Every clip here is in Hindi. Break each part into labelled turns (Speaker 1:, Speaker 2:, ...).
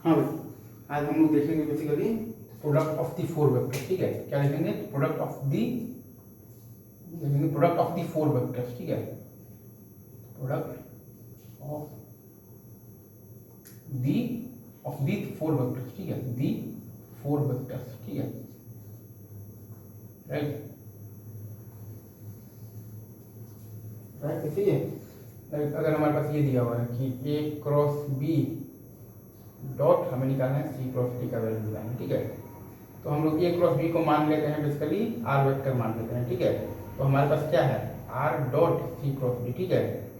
Speaker 1: हाँ भाई, आज हम लोग देखेंगे basically product of the four vectors. ठीक है, क्या लिखेंगे? Product of the four vectors. ठीक है, product of the four vectors. ठीक है, दी फोर वेक्टर्स। ठीक है, राइट राइट। ऐसे ही है, अगर हमारे पास ये दिया हुआ है कि ए क्रॉस बी डॉट हमें निकालना है सी क्रॉस डी का वैल्यू निकालना है। ठीक है, तो हम लोग ए क्रॉस बी को मान लेते हैं, बेसिकली आर वेक्टर मान लेते हैं। ठीक है, तो हमारे पास क्या है? R dot C cross D. ठीक है,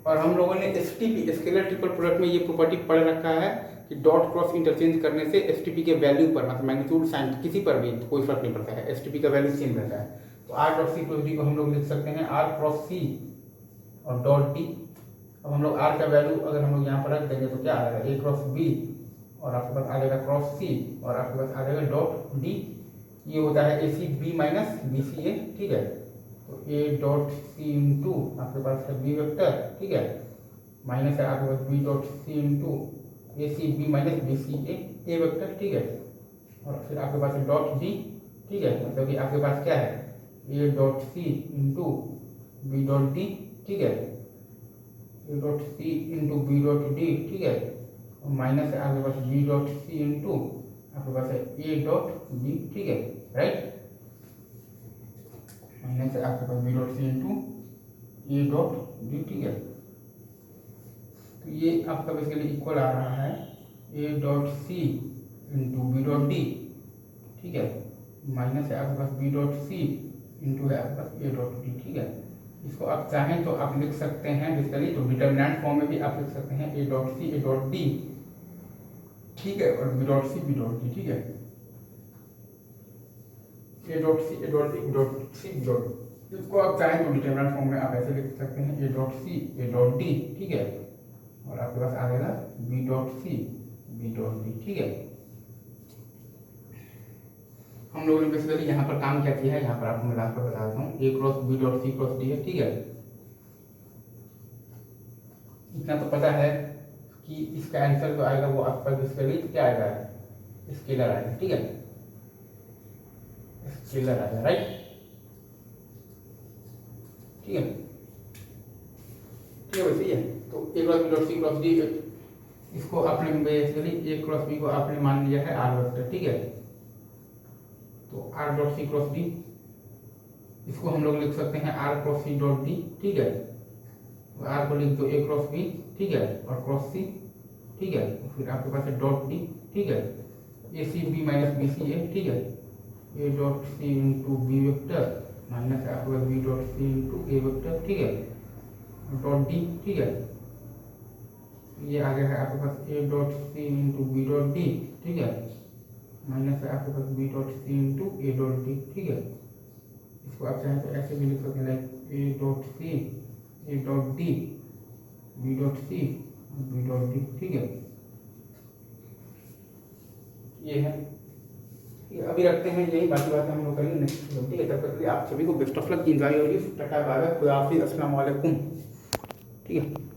Speaker 1: और हम लोगों ने एसटीपी स्केलर ट्रिपल प्रोडक्ट में ये प्रॉपर्टी पढ़ रखा है कि डॉट क्रॉस इंटरचेंज करने से एसटीपी के वैल्यू पर, मतलब मैग्नीट्यूड साइन किसी पर भी कोई फर्क नहीं पड़ता है, एसटीपी का वैल्यू सेम रहता है। तो R dot C cross D को हम लोग लिख सकते हैं आर क्रॉस सी और डॉट डी। अब हम लोग आर का वैल्यू अगर हम लोग यहाँ पर रख देंगे तो क्या आ जाएगा? ए क्रॉस बी, और आपके पास आ जाएगा क्रॉस सी, और आपके पास आ जाएगा डॉट डी। ये होता है A C B minus B C A. ठीक है, तो ए डॉट सी इंटू आपके पास है बी वेक्टर। ठीक है, माइनस है आपके पास B dot C into A C B minus B C A vector. ठीक है, और फिर आपके पास है डॉट डी। ठीक है, मतलब कि आपके पास क्या है? A dot C into B dot D. ठीक है, A dot C into B dot D. ठीक है, और माइनस है आपके पास बी डॉट सी इंटू आपके पास है ए डॉट डी। ठीक है, राइट। माइनस है आपके पास B dot C into A dot D. ठीक है, तो ये आपका बेसिकली इक्वल आ रहा है A dot C into B dot D. ठीक है, माइनस है आपके पास बी डॉट सी इंटू है आपके पास ए डॉट डी। ठीक है, इसको आप चाहें तो आप लिख सकते हैं बेसिकली, तो डिटर्मिनेंट फॉर्म में भी आप लिख सकते हैं A dot C A dot D. ठीक है, और B dot C B dot D. ठीक है, A dot C A dot D B dot C B dot D. इसको आप चाहें तो डिटर्मिनेंट फॉर्म में आप ऐसे लिख सकते हैं A dot C A dot D. ठीक है, और आपके पास आ जाएगा B dot C B dot D. ठीक है, हम लोगों ने बेसिकली यहाँ पर काम क्या किया है, यहाँ पर आपको मैं लास्ट पर बता देता हूँ। A cross B dot C cross D है। ठीक है, इतना तो पता है कि इसका आंसर जो आएगा वो आपका बेसिकली क्या आएगा? स्केलर आएगा। ठीक है, स्केलर आएगा, राइट। ठीक है, ठीक है, वैसे ही है। तो A cross B dot C cross D, इसको आपने बेसिकली ए क्रॉस बी को आपने मान लिया है आर वेक्टर। ठीक है, तो R dot C cross D, इसको हम लोग लिख सकते हैं R cross C dot D. ठीक है, तो आर को लिख दो ए क्रॉस बी। ठीक है, और क्रॉस सी। ठीक है, फिर आपके पास है डॉट डी। ठीक है, A C B minus B C A. ठीक है, A dot C into B vector minus आपके पास B dot C into A vector. ठीक है, डॉट डी। ठीक है, ये आ गया है आपके पास A dot C into B dot D. ठीक है, माइनस है आपके पास B dot C into A dot D. ठीक है, इसको आप चाहें तो ऐसे भी लिख सकते हैं, like A dot C A dot D B dot C B dot D. ठीक है, ये है। अभी रखते हैं यही, बाकी बातें हम लोग करेंगे नेक्स्ट। ठीक है, तब तक के लिए आप सभी को best of luck, enjoy your life, tata bye bye, खुदा हाफिज़, अस्सलाम वालेकुम। ठीक है।